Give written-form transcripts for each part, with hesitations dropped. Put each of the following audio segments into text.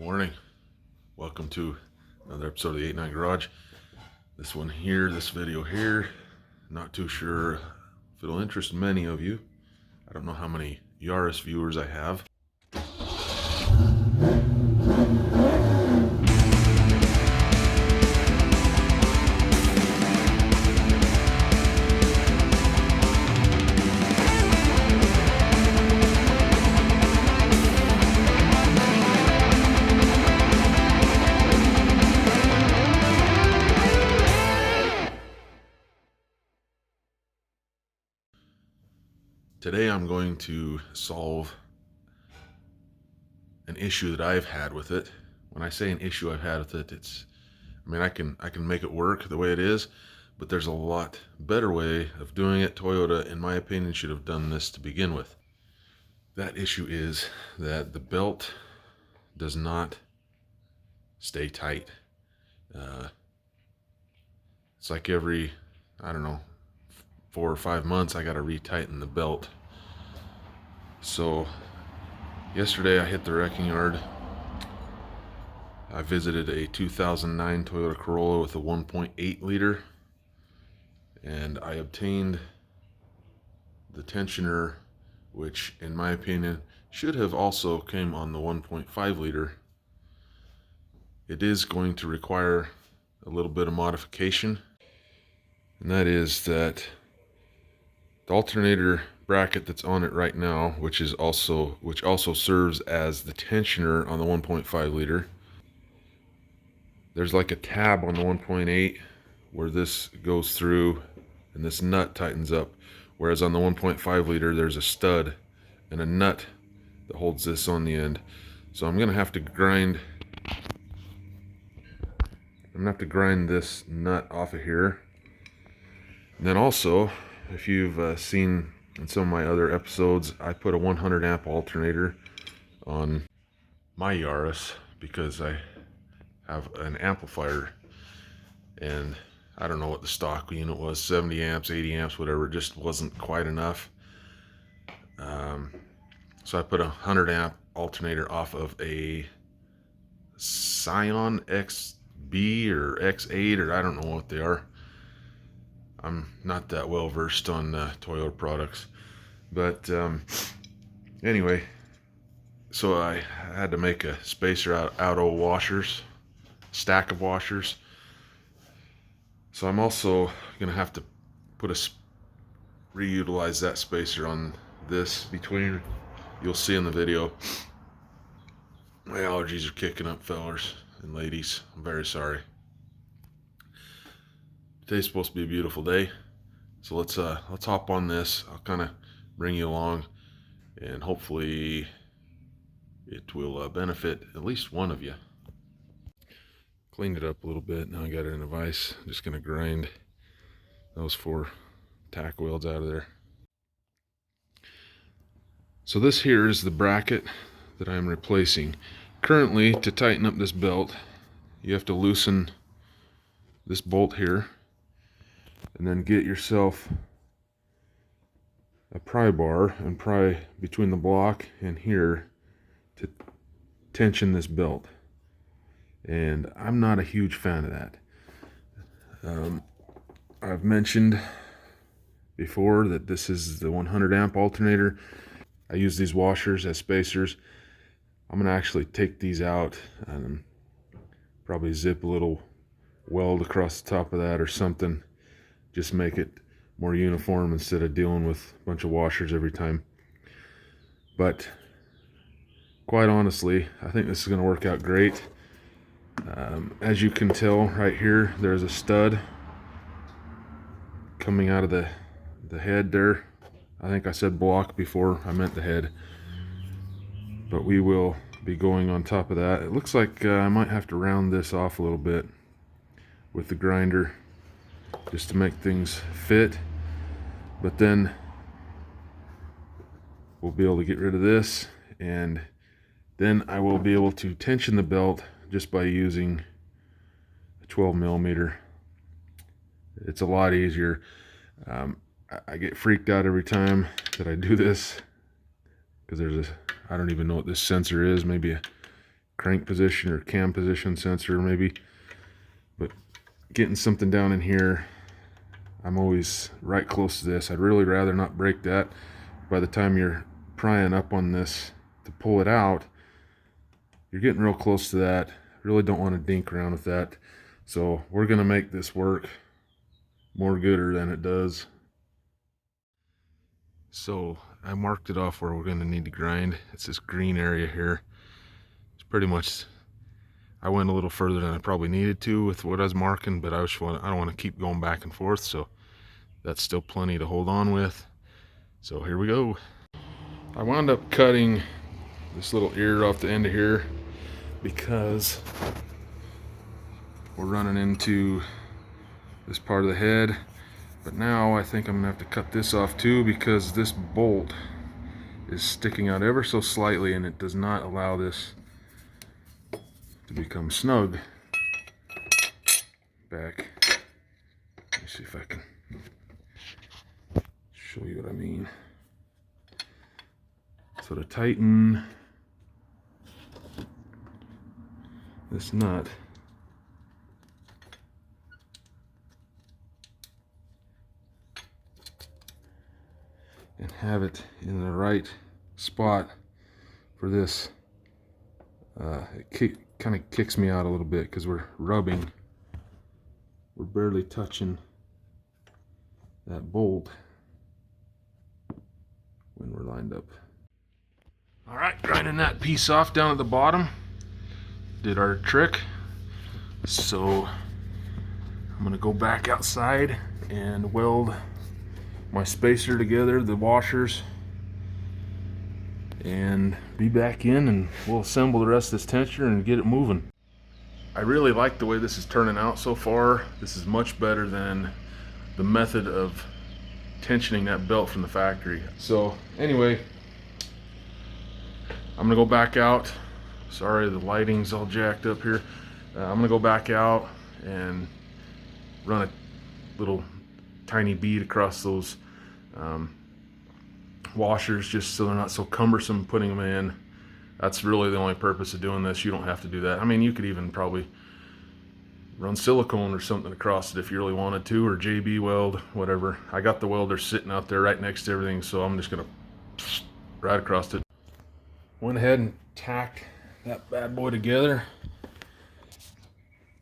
Morning. Welcome to another episode of the 89 Garage. This one here, this video here, not too sure if it'll interest many of you. I don't know how many Yaris viewers I have. Today I'm going to solve an issue that I've had with it. When I say an issue I've had with it, I can make it work the way it is, but there's a lot better way of doing it. Toyota, in my opinion, should have done this to begin with. That issue is that the belt does not stay tight. It's like every, I don't know, 4 or 5 months I got to retighten the belt. So yesterday I hit the wrecking yard. I visited a 2009 Toyota Corolla with a 1.8 liter, and I obtained the tensioner, which in my opinion should have also came on the 1.5 liter. It is going to require a little bit of modification, and that is that the alternator bracket that's on it right now, which also serves as the tensioner on the 1.5 liter. There's like a tab on the 1.8 where this goes through and this nut tightens up, whereas on the 1.5 liter there's a stud and a nut that holds this on the end. So I'm gonna have to grind this nut off of here. And then also, if you've seen in some of my other episodes, I put a 100 amp alternator on my Yaris because I have an amplifier, and I don't know what the stock unit was, 70 amps, 80 amps, whatever. It just wasn't quite enough. So I put a 100 amp alternator off of a Scion XB or X8, or I don't know what they are. I'm not that well versed on Toyota products, but anyway, so I had to make a spacer out of washers, stack of washers. So I'm also gonna have to reutilize that spacer on this between. You'll see in the video. My allergies are kicking up, fellers and ladies. I'm very sorry. Today's supposed to be a beautiful day, so let's hop on this. I'll kind of bring you along, and hopefully it will benefit at least one of you. Cleaned it up a little bit. Now I got it in a vise. I'm just gonna grind those 4 tack welds out of there. So this here is the bracket that I'm replacing. Currently, to tighten up this belt, you have to loosen this bolt here, and then get yourself a pry bar and pry between the block and here to tension this belt. And I'm not a huge fan of that. I've mentioned before that this is the 100 amp alternator. I use these washers as spacers. I'm gonna actually take these out and probably zip a little weld across the top of that or something. Just make it more uniform instead of dealing with a bunch of washers every time. But quite honestly, I think this is going to work out great. As you can tell right here, there's a stud coming out of the head there. I think I said block before, I meant the head. But we will be going on top of that. It looks like I might have to round this off a little bit with the grinder, just to make things fit, but then we'll be able to get rid of this, and then I will be able to tension the belt just by using a 12 millimeter. It's a lot easier. I get freaked out every time that I do this because there's I don't even know what this sensor is, maybe a crank position or cam position sensor maybe. But getting something down in here, I'm always right close to this. I'd really rather not break that. By the time you're prying up on this to pull it out, you're getting real close to that. Really don't want to dink around with that. So we're gonna make this work more gooder than it does. So I marked it off where we're gonna need to grind. It's this green area here. It's pretty much, I went a little further than I probably needed to with what I was marking, but I don't want to keep going back and forth, so that's still plenty to hold on with. So here we go. I wound up cutting this little ear off the end of here because we're running into this part of the head. But now I think I'm gonna have to cut this off too, because this bolt is sticking out ever so slightly and it does not allow this to become snug back. Let me see if I can show you what I mean. So to tighten this nut, and have it in the right spot for this, it kind of kicks me out a little bit because we're rubbing, we're barely touching that bolt when we're lined up. All right, grinding that piece off down at the bottom did our trick. So I'm gonna go back outside and weld my spacer together, the washers, and be back in, and we'll assemble the rest of this tensioner and get it moving. I really like the way this is turning out so far. This is much better than the method of tensioning that belt from the factory. So anyway, I'm gonna go back out. Sorry, the lighting's all jacked up here. I'm gonna go back out and run a little tiny bead across those washers, just so they're not so cumbersome putting them in. That's really the only purpose of doing this. You don't have to do that. I mean, you could even probably run silicone or something across it if you really wanted to, or JB weld, whatever. I got the welder sitting out there right next to everything, so I'm just gonna right across it. Went ahead and tacked that bad boy together.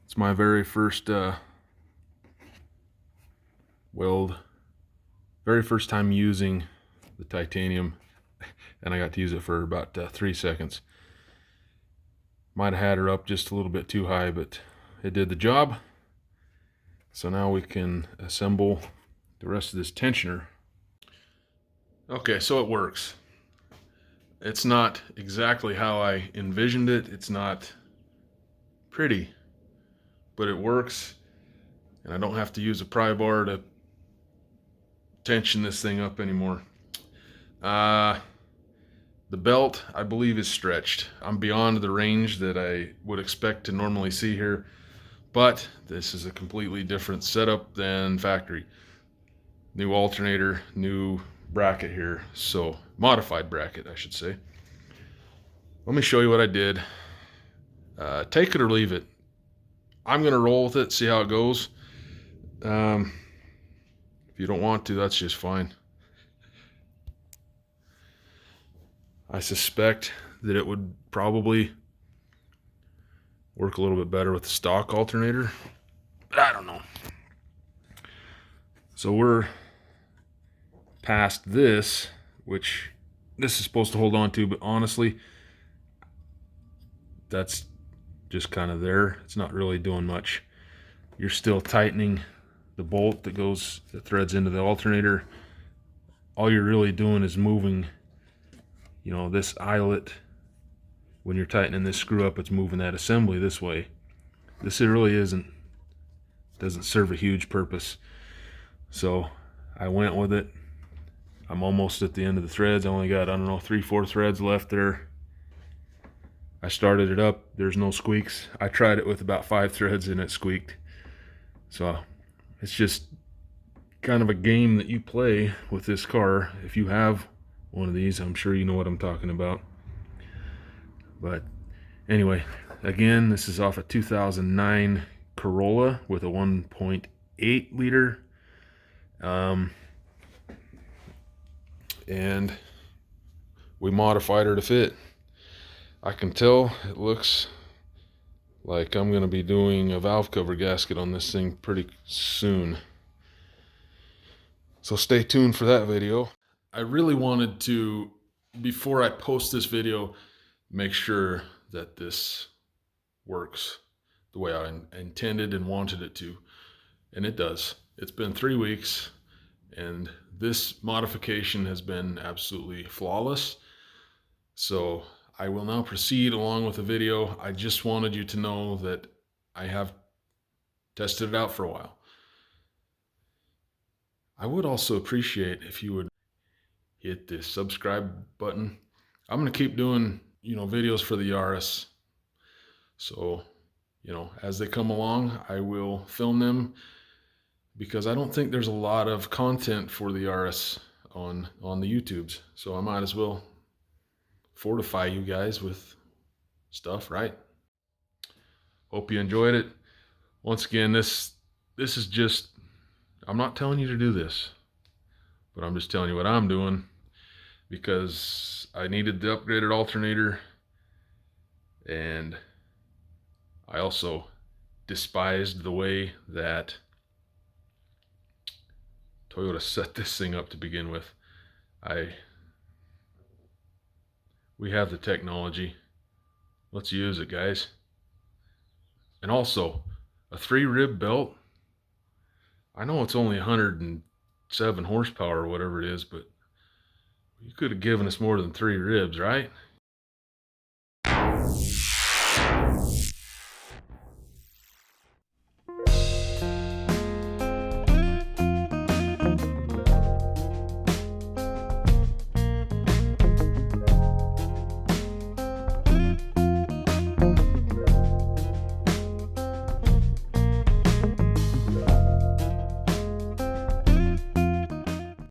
It's my very first weld, very first time using the titanium, and I got to use it for about 3 seconds. Might have had her up just a little bit too high, but it did the job. So now we can assemble the rest of this tensioner. Okay, so it works. It's not exactly how I envisioned it. It's not pretty, but it works, and I don't have to use a pry bar to tension this thing up anymore. The belt, I believe, is stretched. I'm beyond the range that I would expect to normally see here, but this is a completely different setup than factory. New alternator, new bracket here, so modified bracket, I should say. Let me show you what I did. Take it or leave it. I'm gonna roll with it, see how it goes. If you don't want to, that's just fine. I suspect that it would probably work a little bit better with the stock alternator, but I don't know. So we're past this, which this is supposed to hold on to, but honestly, that's just kind of there. It's not really doing much. You're still tightening the bolt that threads into the alternator. All you're really doing is moving, you know, this eyelet. When you're tightening this screw up, it's moving that assembly this way. This really doesn't serve a huge purpose. So I went with it. I'm almost at the end of the threads. I only got, I don't know, 3-4 threads left there. I started it up, there's no squeaks. I tried it with about 5 threads and it squeaked. So it's just kind of a game that you play with this car. If you have one of these, I'm sure you know what I'm talking about. But Anyway, again, this is off a 2009 Corolla with a 1.8 liter. And we modified her to fit. I can tell it looks like I'm going to be doing a valve cover gasket on this thing pretty soon. So stay tuned for that video. I really wanted to, before I post this video, make sure that this works the way I intended and wanted it to. And it does. It's been 3 weeks and this modification has been absolutely flawless. So I will now proceed along with the video. I just wanted you to know that I have tested it out for a while. I would also appreciate if you would hit the subscribe button. I'm going to keep doing, videos for the Yaris. So, as they come along, I will film them, because I don't think there's a lot of content for the Yaris on the YouTubes. So I might as well fortify you guys with stuff, right? Hope you enjoyed it. Once again, this is just, I'm not telling you to do this, but I'm just telling you what I'm doing, because I needed the upgraded alternator, and I also despised the way that Toyota set this thing up to begin with. We have the technology. Let's use it, guys. And also, a 3-rib belt. I know it's only 107 horsepower or whatever it is, but you could have given us more than 3 ribs, right?